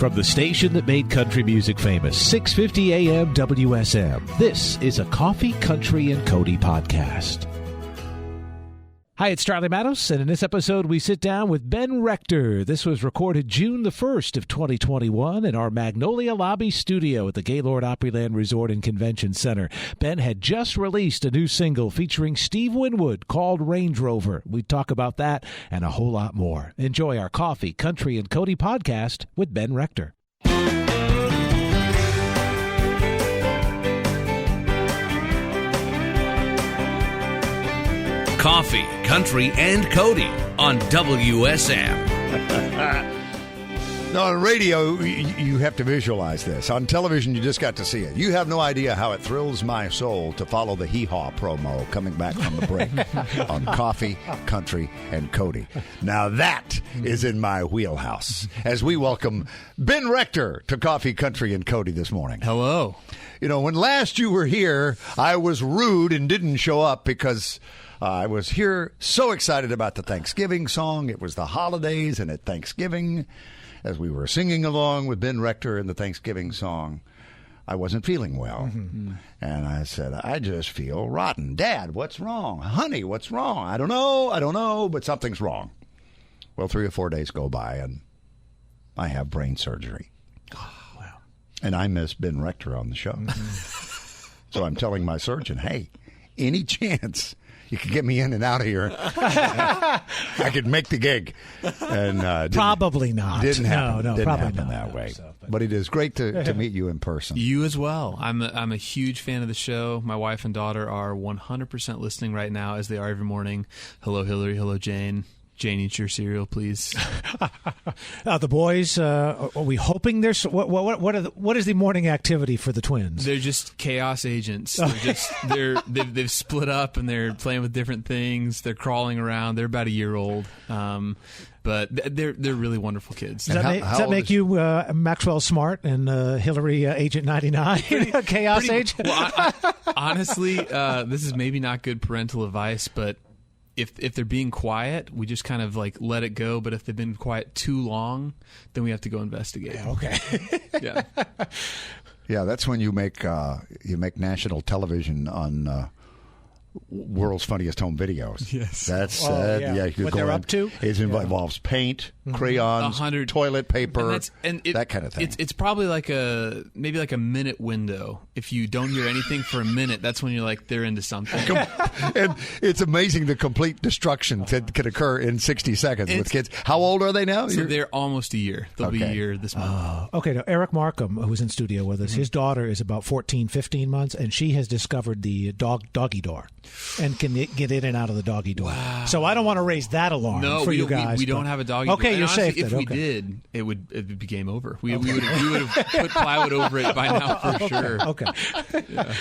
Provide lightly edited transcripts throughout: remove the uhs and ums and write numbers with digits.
From the station that made country music famous, 650 AM WSM, this is a Coffee, Country, and Cody podcast. Hi, it's Charlie Matos, and in this episode we sit down with Ben Rector. This was recorded June the 1st of 2021 in our Magnolia Lobby studio at the Gaylord Opryland Resort and Convention Center. Ben had just released a new single featuring Steve Winwood called Range Rover. We talk about that and a whole lot more. Enjoy our Coffee, Country, and Cody podcast with Ben Rector. Coffee, Country, and Cody on WSM. No, on radio, you have to visualize this. On television, you just got to see it. You have no idea how it thrills my soul to follow the hee-haw promo coming back from the break on Coffee, Country, and Cody. Now that is in my wheelhouse as we welcome Ben Rector to Coffee, Country, and Cody this morning. Hello. You know, when last you were here, I was rude and didn't show up because I was here so excited about the Thanksgiving song. It was the holidays, and at Thanksgiving, as we were singing along with Ben Rector in the Thanksgiving song, I wasn't feeling well. Mm-hmm. And I said, I just feel rotten. Dad, what's wrong? Honey, what's wrong? I don't know, but something's wrong. Well, 3 or 4 days go by, and I have brain surgery. Oh, wow. And I miss Ben Rector on the show. Mm-hmm. So I'm telling my surgeon, hey, any chance you could get me in and out of here, I could make the gig. And probably not. Didn't happen. No, didn't probably happen not that way. But it is great to meet you in person. You as well. I'm a huge fan of the show. My wife and daughter are 100% listening right now, as they are every morning. Hello, Hillary. Hello, Jane. Jane, eat your cereal, please. The boys, are we hoping there's what is the morning activity for the twins? They're just chaos agents. They've split up and they're playing with different things. They're crawling around. They're about a year old, but they're really wonderful kids. Does that make you Maxwell Smart and Hillary Agent 99? Chaos agent. Well, honestly, this is maybe not good parental advice, but if they're being quiet, we just kind of like let it go. But if they've been quiet too long, then we have to go investigate. Yeah, okay. Yeah. Yeah, that's when you make national television on World's Funniest Home Videos. Yes. That's yeah. you What they're up to? It involves paint, crayons, toilet paper, that kind of thing. It's probably like maybe a minute window. If you don't hear anything for a minute, that's when you're like, they're into something. And it's amazing the complete destruction that could occur in 60 seconds with kids. How old are they now? So they're almost a year. They'll be a year this month. Okay, now Eric Markham, who's in studio with us, his daughter is about 14, 15 months, and she has discovered the doggy door and can get in and out of the doggy door. Wow. So I don't want to raise that alarm for you guys. We don't have a doggy door. Okay, and you're honestly, safe if then. we did, it would be game over. We would have put plywood over it by now for sure. Okay. Yeah.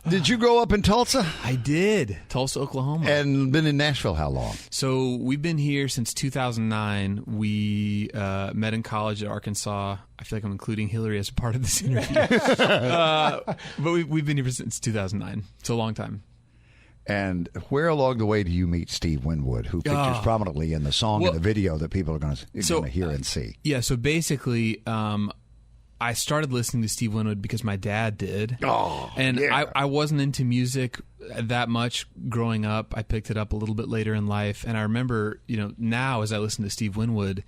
Did you grow up in Tulsa? I did. Tulsa, Oklahoma. And been in Nashville how long? So we've been here since 2009. We met in college at Arkansas. I feel like I'm including Hillary as a part of this interview. But we've been here since 2009. It's a long time. And where along the way do you meet Steve Winwood, who features prominently in the song and the video that people are going to hear and see? Yeah, so basically, I started listening to Steve Winwood because my dad did. I wasn't into music that much growing up. I picked it up a little bit later in life. And I remember, now as I listen to Steve Winwood,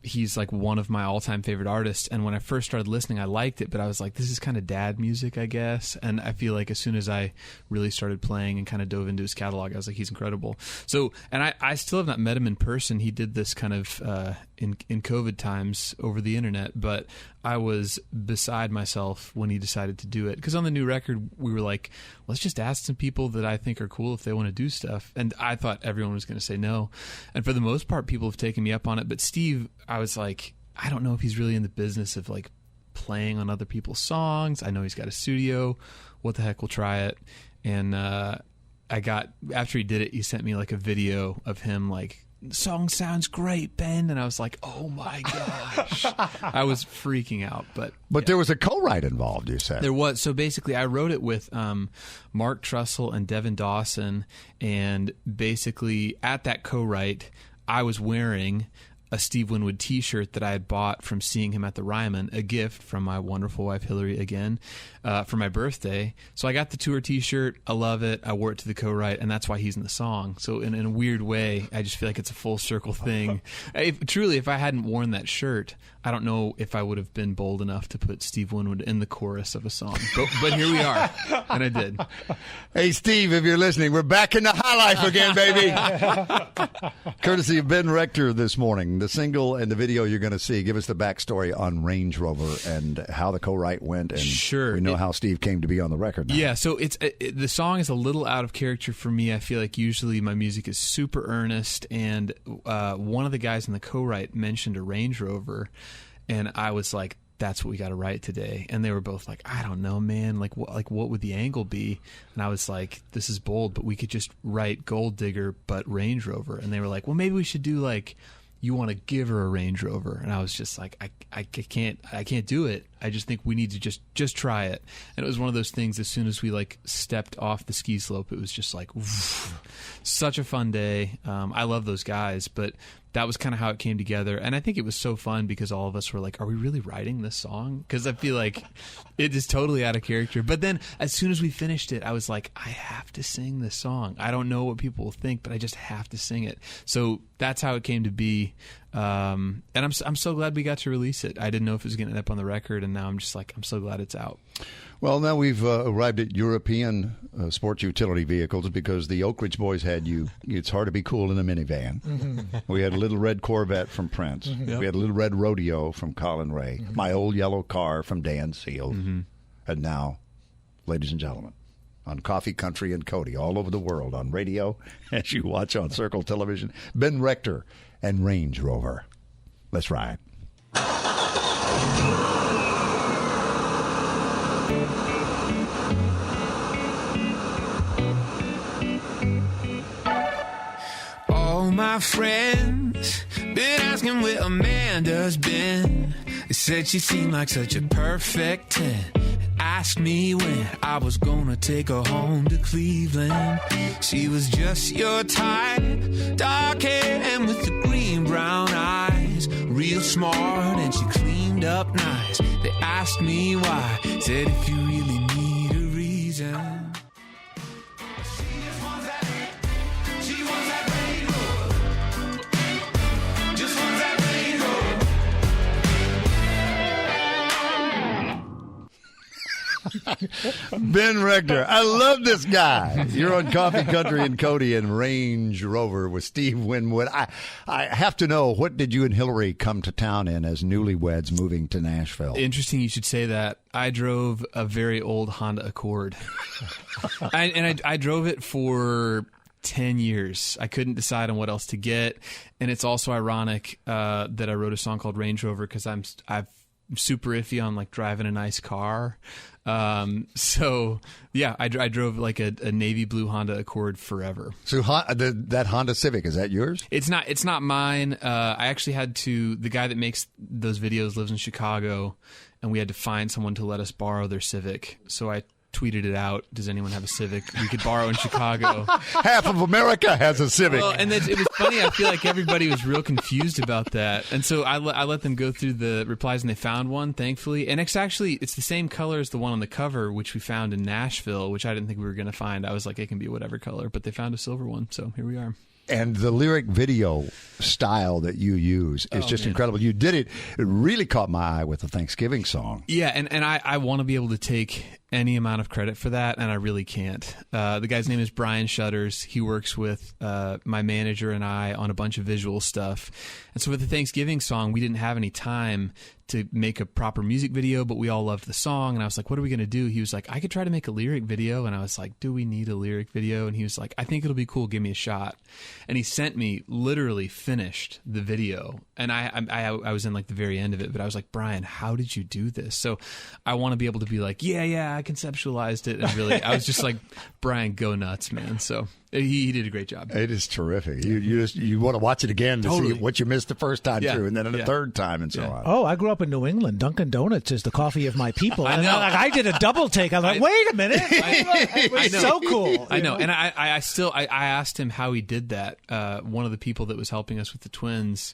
he's like one of my all-time favorite artists. And when I first started listening, I liked it, but I was like, this is kind of dad music, I guess. And I feel like as soon as I really started playing and kind of dove into his catalog, I was like, he's incredible. So, and I still have not met him in person. He did this kind of in COVID times over the internet, but I was beside myself when he decided to do it. Because on the new record, we were like, let's just ask some people that I think are cool if they want to do stuff. And I thought everyone was going to say no. And for the most part, people have taken me up on it. But Steve, I was like, I don't know if he's really in the business of like playing on other people's songs. I know he's got a studio. What the heck, we'll try it. And after he did it, he sent me like a video of him like, song sounds great, Ben. And I was like, oh my gosh. I was freaking out. But there was a co-write involved, you said. There was. So basically I wrote it with Mark Trussell and Devin Dawson. And basically at that co-write, I was wearing a Steve Winwood T-shirt that I had bought from seeing him at the Ryman, a gift from my wonderful wife Hillary again, for my birthday. So I got the tour T-shirt. I love it. I wore it to the co-write, and that's why he's in the song. So in a weird way, I just feel like it's a full circle thing. If I hadn't worn that shirt, I don't know if I would have been bold enough to put Steve Winwood in the chorus of a song. But here we are, and I did. Hey, Steve, if you're listening, we're back in the high life again, baby. Courtesy of Ben Rector this morning. The single and the video you're going to see. Give us the backstory on Range Rover and how the co-write went. And sure. We know how Steve came to be on the record now. Yeah, so the song is a little out of character for me. I feel like usually my music is super earnest, and one of the guys in the co-write mentioned a Range Rover, and I was like, that's what we got to write today. And they were both like, I don't know, man. What would the angle be? And I was like, this is bold, but we could just write Gold Digger, but Range Rover. And they were like, well, maybe we should do like, you want to give her a Range Rover. And I was just like, I can't do it. I just think we need to just try it. And it was one of those things, as soon as we like stepped off the ski slope, it was just like, woof, such a fun day. I love those guys, but that was kind of how it came together. And I think it was so fun because all of us were like, are we really writing this song? Because I feel like it is totally out of character. But then as soon as we finished it, I was like, I have to sing this song. I don't know what people will think, but I just have to sing it. So that's how it came to be. And I'm so glad we got to release it. I didn't know if it was going to end up on the record, and now I'm just like, I'm so glad it's out. Well, now we've arrived at European sports utility vehicles because the Oak Ridge Boys had you. It's hard to be cool in a minivan. Mm-hmm. We had a little red Corvette from Prince. Mm-hmm. Yep. We had a little red Rodeo from Colin Ray. Mm-hmm. My old yellow car from Dan Seals. Mm-hmm. And now, ladies and gentlemen, on Coffee, Country, and Cody, all over the world, on radio, as you watch on Circle Television, Ben Rector and Range Rover. Let's ride. All my friends been asking where Amanda's been. They said she seemed like such a perfect 10. Asked me when I was gonna take her home to Cleveland. She was just your type, dark hair and with the green-brown eyes. Real smart and she cleaned up nice. They asked me why, said if you really need a reason. Ben Rector. I love this guy. You're on Coffee, Country, and Cody and Range Rover with Steve Winwood. I have to know, what did you and Hillary come to town in as newlyweds moving to Nashville? Interesting you should say that. I drove a very old Honda Accord. I drove it for 10 years. I couldn't decide on what else to get. And it's also ironic that I wrote a song called Range Rover because I'm super iffy on like driving a nice car. So yeah, I drove like a navy blue Honda Accord forever. So that Honda Civic, is that yours? It's not mine. I actually had to, the guy that makes those videos lives in Chicago, and we had to find someone to let us borrow their Civic. So I tweeted it out. Does anyone have a Civic we could borrow in Chicago? Half of America has a Civic. Well, and it was funny. I feel like everybody was real confused about that. And so I let them go through the replies, and they found one, thankfully. And it's the same color as the one on the cover, which we found in Nashville, which I didn't think we were going to find. I was like, it can be whatever color. But they found a silver one, so here we are. And the lyric video style that you use is just incredible. You did it. It really caught my eye with the Thanksgiving song. Yeah, and I want to be able to take any amount of credit for that, and I really can't. The guy's name is Brian Shutters. He works with my manager and I on a bunch of visual stuff. And so with the Thanksgiving song, we didn't have any time to make a proper music video, but we all loved the song. And I was like, what are we going to do? He was like, I could try to make a lyric video. And I was like, do we need a lyric video? And he was like, I think it'll be cool. Give me a shot. And he sent me, literally finished the video. And I was in like the very end of it, but I was like, Brian, how did you do this? So I want to be able to be like, yeah, I conceptualized it. And really, I was just like, Brian, go nuts, man. So he did a great job. It is terrific. You want to watch it again to see what you missed the first time through, and then a third time, and so on. Oh, I grew up in New England. Dunkin' Donuts is the coffee of my people. And I did a double take. I'm like, wait a minute. It was so cool. I know. And I asked him how he did that. One of the people that was helping us with the twins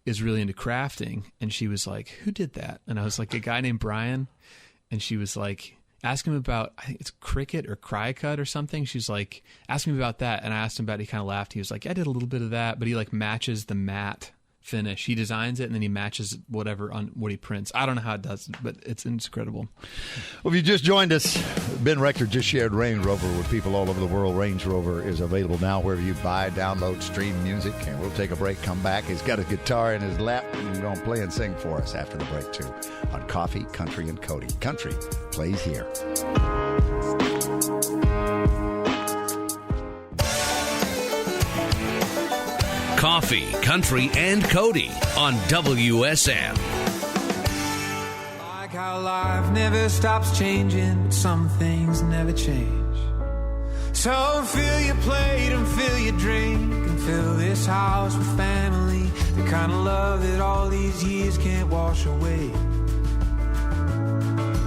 is really into crafting, and she was like, "Who did that?" And I was like, "A guy named Brian." And she was like, "Ask him about, I think it's Cricut or Crycut or something." She's like, "Ask him about that." And I asked him about it. He kind of laughed. He was like, "I did a little bit of that," but he like matches the matte finish. He designs it and then he matches whatever on what he prints. I don't know how it does it, but it's incredible. Well, if you just joined us, Ben Rector just shared Range Rover with people all over the world. Range Rover is available now wherever you buy, download, stream music. And we'll take a break, come back. He's got a guitar in his lap. He's going to play and sing for us after the break, too, on Coffee, Country, and Cody. Country plays here. Coffee, Country, and Cody on WSM. Like how life never stops changing, but some things never change. So fill your plate and fill your drink and fill this house with family. The kind of love that all these years can't wash away.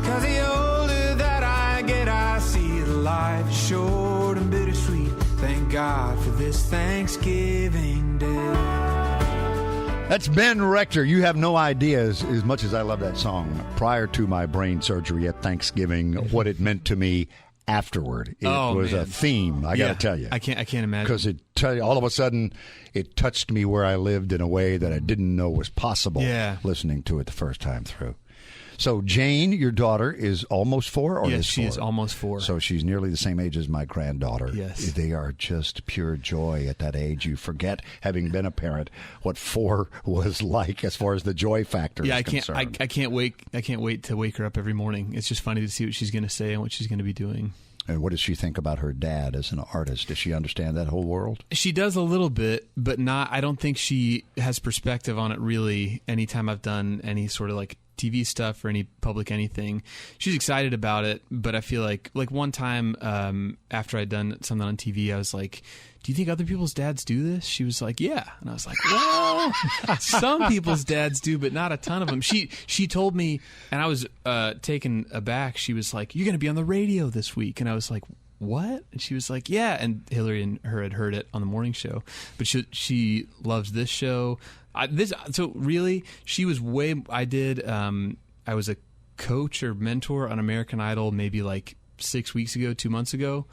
'Cause the older that I get, I see that life is short and bittersweet. Thank God for this Thanksgiving Day. That's Ben Rector. You have no idea, as much as I love that song, prior to my brain surgery at Thanksgiving, what it meant to me afterward. It was a theme, I got to tell you. I can't imagine. Because all of a sudden, it touched me where I lived in a way that I didn't know was possible listening to it the first time through. So Jane, your daughter, is almost 4? Or yes, she is almost 4. So she's nearly the same age as my granddaughter. Yes. They are just pure joy at that age. You forget, having been a parent, what 4 was like as far as the joy factor is concerned. I can't wait to wake her up every morning. It's just funny to see what she's going to say and what she's going to be doing. And what does she think about her dad as an artist? Does she understand that whole world? She does a little bit, but not. I don't think she has perspective on it really. Anytime I've done any sort of like TV stuff or any public anything, she's excited about it. But I feel like one time after I'd done something on TV, I was like, "Do you think other people's dads do this?" She was like, "Yeah," and I was like, "Well, some people's dads do, but not a ton of them." She told me, and I was taken aback. She was like, "You're going to be on the radio this week," and I was like, "What?" And she was like, "Yeah." And Hillary and her had heard it on the morning show, but she loves this show. So really, she was way. I was a coach or mentor on American Idol maybe like 6 weeks ago, 2 months ago.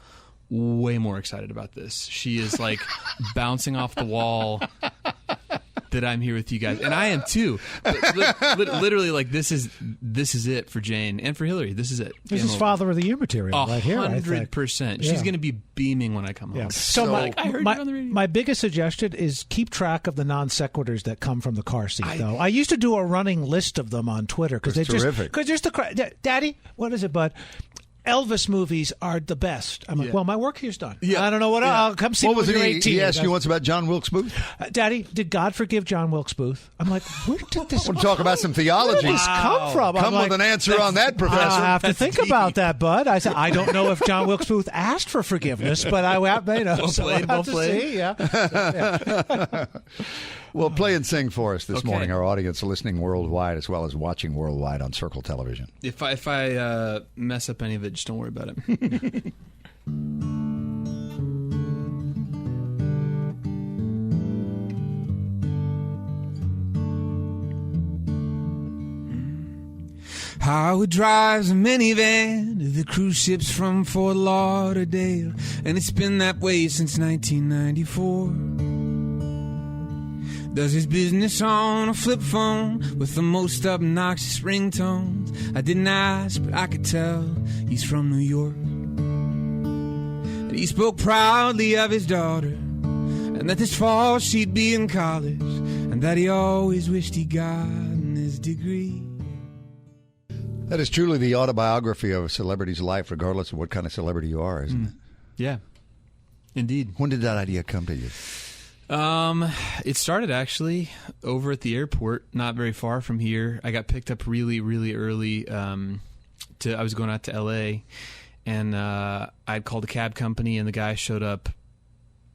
Way more excited about this. She is like bouncing off the wall that I'm here with you guys, and I am too. Literally, like this is it for Jane and for Hillary. This is it. This is Father of the Year material right here. 100%. She's going to be beaming when I come home. So I heard you on the radio. My biggest suggestion is keep track of the non sequiturs that come from the car seat. Though I used to do a running list of them on Twitter because Daddy, what is it, bud? Elvis movies are the best. I'm like, well, my work here's done. Yeah. I don't know what I'll come see. What was when it? You're 18. He asked you once about John Wilkes Booth. Daddy, did God forgive John Wilkes Booth? I'm like, where did this? We'll talk about some theology. Where did this come from? Come with an answer on that, Professor. I have to think about that, bud. I said, I don't know if John Wilkes Booth asked for forgiveness, but I well played. Yeah. Well, play and sing for us this morning. Our audience listening worldwide as well as watching worldwide on Circle Television. If I mess up any of it, just don't worry about it. Howard drives a minivan to the cruise ships from Fort Lauderdale, and it's been that way since 1994. Does his business on a flip phone with the most obnoxious ringtones. I didn't ask, but I could tell he's from New York. And he spoke proudly of his daughter, and that this fall she'd be in college, and that he always wished he got his degree. That is truly the autobiography of a celebrity's life, regardless of what kind of celebrity you are, isn't it? Yeah, indeed. When did that idea come to you? It started actually over at the airport, not very far from here. I got picked up really, really early. I was going out to L.A., and I'd called a cab company, and the guy showed up.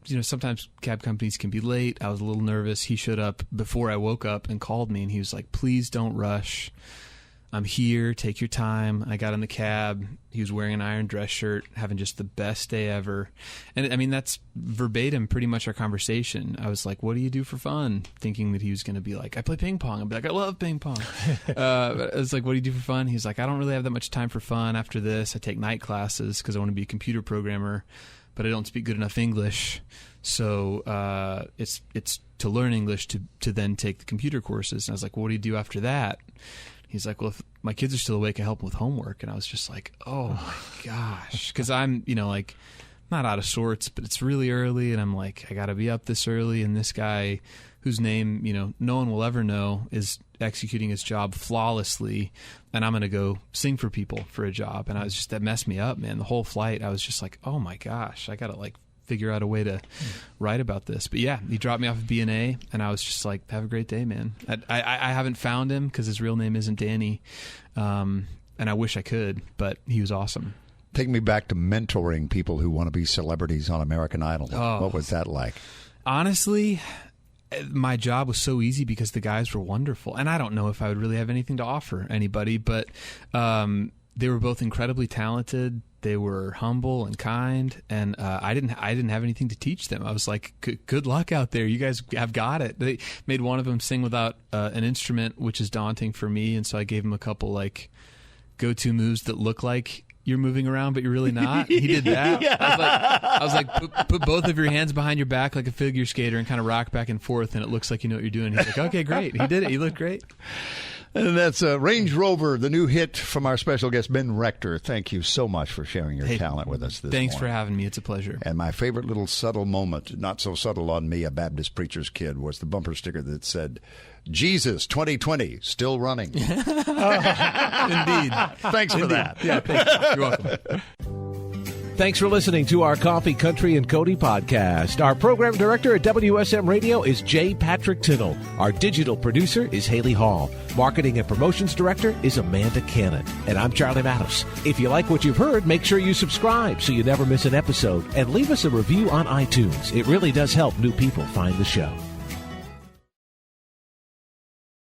You know, sometimes cab companies can be late. I was a little nervous. He showed up before I woke up and called me, and he was like, "Please don't rush. I'm here. Take your time. I got in the cab. He was wearing an iron dress shirt, having just the best day ever. And I mean, that's verbatim pretty much our conversation. I was like, what do you do for fun? Thinking that he was going to be like, I play ping pong. I'd be like, I love ping pong. But I was like, what do you do for fun? He's like, I don't really have that much time for fun after this. I take night classes because I want to be a computer programmer, but I don't speak good enough English. So it's to learn English to then take the computer courses. And I was like, well, what do you do after that? He's like, well, if my kids are still awake, I help them with homework. And I was just like, oh my gosh. Because I'm, like, not out of sorts, but it's really early. And I'm like, I got to be up this early. And this guy whose name, no one will ever know is executing his job flawlessly. And I'm going to go sing for people for a job. And that messed me up, man. The whole flight, I was just like, oh my gosh, I got to figure out a way to write about this. But yeah, he dropped me off at B&A, and I was just like, have a great day, man. I haven't found him because his real name isn't Danny, and I wish I could, but he was awesome. Take me back to mentoring people who want to be celebrities on American Idol. What was that like? Honestly, my job was so easy because the guys were wonderful, and I don't know if I would really have anything to offer anybody, but they were both incredibly talented. They were humble and kind, and I didn't have anything to teach them. I was like, good luck out there. You guys have got it. They made one of them sing without an instrument, which is daunting for me, and so I gave him a couple go-to moves that look like you're moving around, but you're really not. He did that. Yeah. I was like, put both of your hands behind your back like a figure skater and kind of rock back and forth, and it looks like you know what you're doing. He's like, okay, great. He did it. He looked great. And that's Range Rover, the new hit from our special guest, Ben Rector. Thank you so much for sharing your talent with us this morning. Thanks for having me. It's a pleasure. And my favorite little subtle moment, not so subtle on me, a Baptist preacher's kid, was the bumper sticker that said, Jesus 2020, still running. Indeed. Thanks for that. Yeah, thank you. You're welcome. Thanks for listening to our Coffee, Country, and Cody podcast. Our program director at WSM Radio is J. Patrick Tittle. Our digital producer is Haley Hall. Marketing and promotions director is Amanda Cannon. And I'm Charlie Matos. If you like what you've heard, make sure you subscribe so you never miss an episode. And leave us a review on iTunes. It really does help new people find the show.